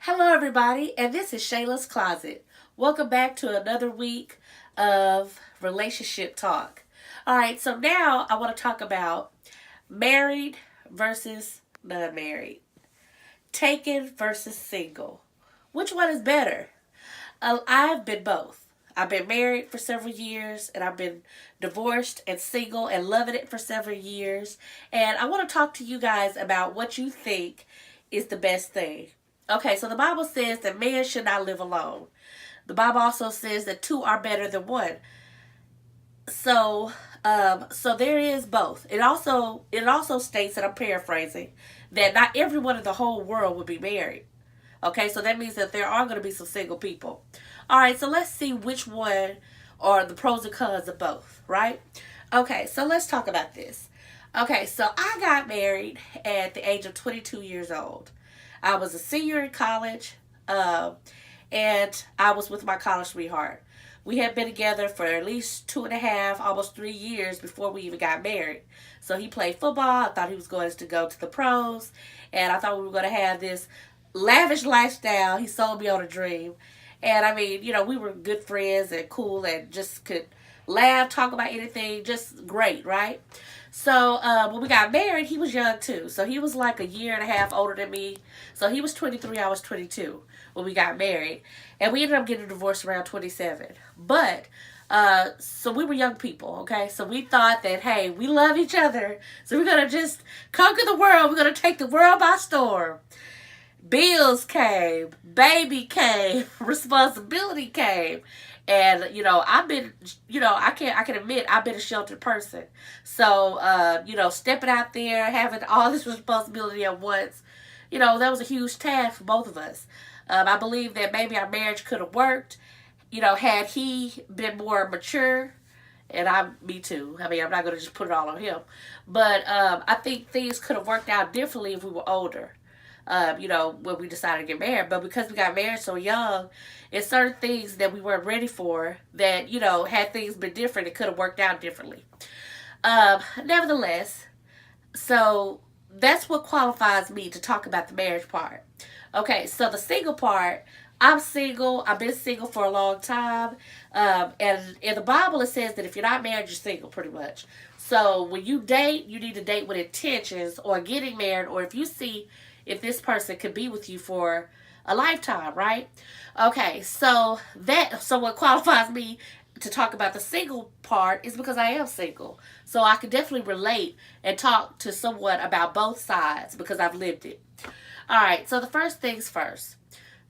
Hello, everybody, and this is Shayla's Closet. Welcome back to another week of relationship talk. All right, so now I want to talk about married versus non married, taken versus single. Which one is better? I've been both. I've been married for several years and I've been divorced and single and loving it for several years. And I want to talk to you guys about what you think is the best thing. Okay, so the Bible says that man should not live alone. The Bible also says that two are better than one. So, so there is both. It also states, that I'm paraphrasing, that not everyone in the whole world will be married. Okay, so that means that there are going to be some single people. All right, so let's see which one are the pros and cons of both, right? Okay, so let's talk about this. Okay, so I got married at the age of 22 years old. I was a senior in college, um, and I was with my college sweetheart. We had been together for at least 2.5, almost 3 years before we even got married. So he played football. I thought he was going to go to the pros, and I thought we were going to have this lavish lifestyle. He sold me on a dream. And I mean, we were good friends and cool and just could laugh, talk about anything, just great, right? So when we got married, he was young too. So he was like a year and a half older than me. So he was 23, I was 22 when we got married. And we ended up getting divorced around 27. But so we were young people, okay? So we thought that, hey, we love each other. So we're going to just conquer the world. We're going to take the world by storm. Bills came, baby came, responsibility came. And I've been, I can admit I've been a sheltered person. So stepping out there, having all this responsibility at once, that was a huge task for both of us. I believe that maybe our marriage could have worked, had he been more mature. And me too. I mean, I'm not going to just put it all on him. But I think things could have worked out differently if we were older, when we decided to get married. But because we got married so young, it's certain things that we weren't ready for that, had things been different, it could have worked out differently. Nevertheless, so that's what qualifies me to talk about the marriage part. Okay, so the single part, I'm single. I've been single for a long time. And in the Bible, it says that if you're not married, you're single, pretty much. So when you date, you need to date with intentions or getting married, or if you see if this person could be with you for a lifetime, right? Okay, so what qualifies me to talk about the single part is because I am single. So I can definitely relate and talk to someone about both sides because I've lived it. All right, so the first things first,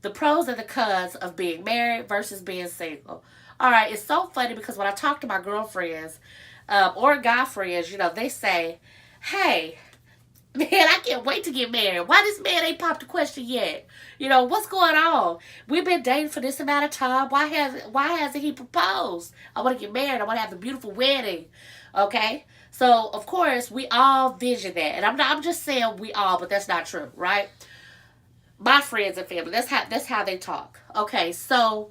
the pros and the cons of being married versus being single. All right, it's so funny because when I talk to my girlfriends or guy friends, they say, hey, man, I can't wait to get married. Why this man ain't popped the question yet? What's going on? We've been dating for this amount of time. Why hasn't he proposed? I want to get married. I want to have the beautiful wedding. Okay? So of course we all vision that. And I'm just saying we all, but that's not true, right? My friends and family, that's how they talk. Okay, so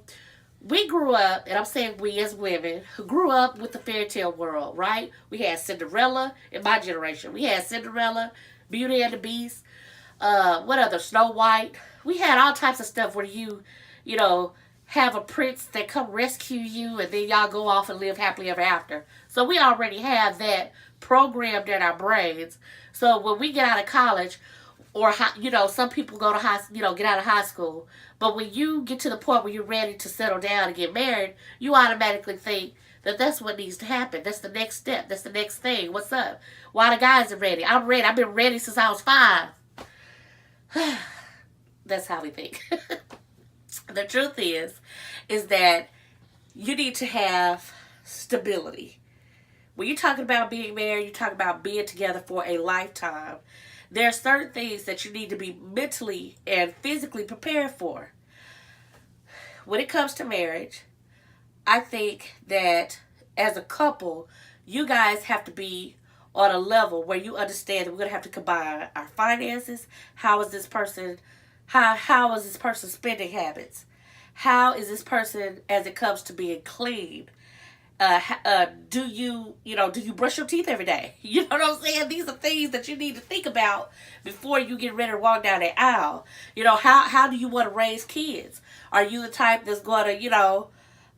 we grew up, and I'm saying we as women, who grew up with the fairy tale world, right? We had Cinderella in my generation. We had Cinderella, Beauty and the Beast, what other? Snow White. We had all types of stuff where you know, have a prince that come rescue you, and then y'all go off and live happily ever after. So we already have that programmed in our brains. So when we get out of college, or some people go to get out of high school, but when you get to the point where you're ready to settle down and get married, you automatically think that that's what needs to happen. That's the next step. That's the next thing. What's up? Why the guys are ready? I'm ready. I've been ready since I was 5. That's how we think. The truth is that you need to have stability. When you're talking about being married, you're talking about being together for a lifetime. There are certain things that you need to be mentally and physically prepared for. When it comes to marriage, I think that as a couple, you guys have to be on a level where you understand that we're gonna have to combine our finances. How is this person spending habits? How is this person as it comes to being clean? do you, do you brush your teeth every day? You know what I'm saying? These are things that you need to think about before you get ready to walk down the aisle. How do you want to raise kids? Are you the type that's going to,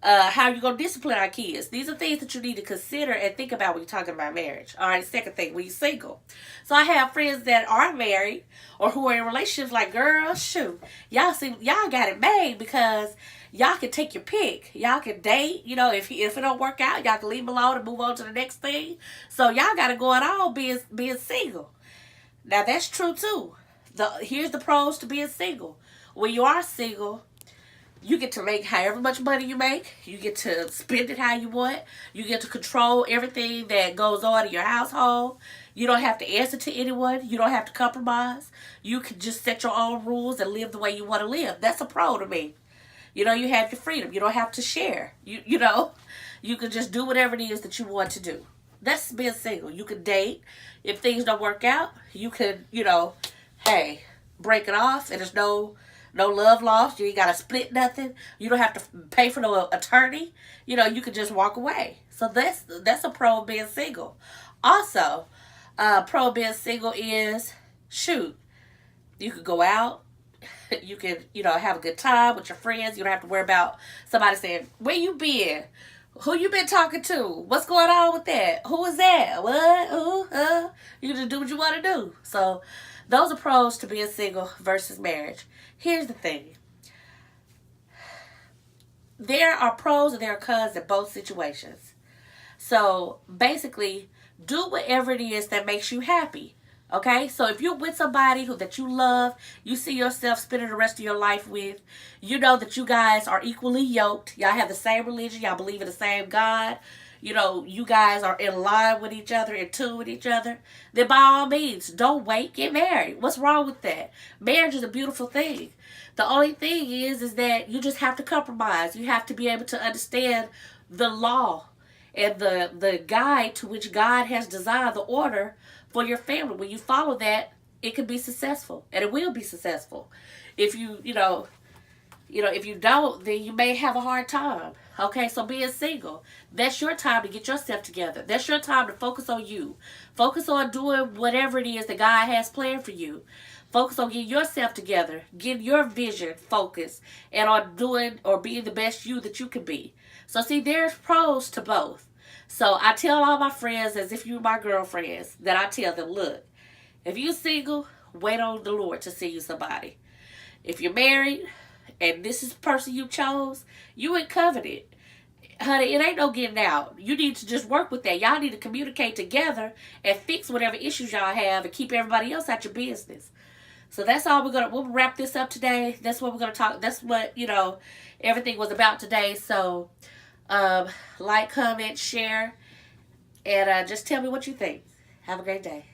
how are you going to discipline our kids? These are things that you need to consider and think about when you're talking about marriage. All right, second thing, when you're single. So I have friends that are married or who are in relationships like, girl, shoot, y'all got it made because y'all can take your pick. Y'all can date. If it don't work out, y'all can leave them alone and move on to the next thing. So y'all got to go it all being single. Now that's true too. Here's the pros to being single. When you are single, you get to make however much money you make. You get to spend it how you want. You get to control everything that goes on in your household. You don't have to answer to anyone. You don't have to compromise. You can just set your own rules and live the way you want to live. That's a pro to me. You have your freedom. You don't have to share. You can just do whatever it is that you want to do. That's being single. You can date. If things don't work out, you can, hey, break it off, and there's no love lost. You ain't got to split nothing. You don't have to pay for no attorney. You can just walk away. So that's a pro of being single. Also, pro of being single is, shoot, you could go out. You can, have a good time with your friends. You don't have to worry about somebody saying, where you been? Who you been talking to? What's going on with that? Who is that? What? Who? You just do what you want to do. So those are pros to being single versus marriage. Here's the thing. There are pros and there are cons in both situations. So basically, do whatever it is that makes you happy. Okay, so if you're with somebody that you love, you see yourself spending the rest of your life with, you know that you guys are equally yoked. Y'all have the same religion. Y'all believe in the same God. You guys are in line with each other, in tune with each other. Then by all means, don't wait, get married. What's wrong with that? Marriage is a beautiful thing. The only thing is that you just have to compromise. You have to be able to understand the law and the guide to which God has designed, the order for your family. When you follow that, it can be successful, and it will be successful. If if you don't, then you may have a hard time. Okay, so being single, that's your time to get yourself together. That's your time to focus on you. Focus on doing whatever it is that God has planned for you. Focus on getting yourself together, getting your vision focused, and on doing or being the best you that you can be. So see, there's pros to both. So I tell all my friends, as if you're my girlfriends, that I tell them, look, if you're single, wait on the Lord to see you somebody. If you're married and this is the person you chose, you in covenant. Honey, it ain't no getting out. You need to just work with that. Y'all need to communicate together and fix whatever issues y'all have and keep everybody else out your business. So that's all we'll wrap this up today. That's what we're gonna talk. That's what, everything was about today. So like, comment, share, and just tell me what you think. Have a great day.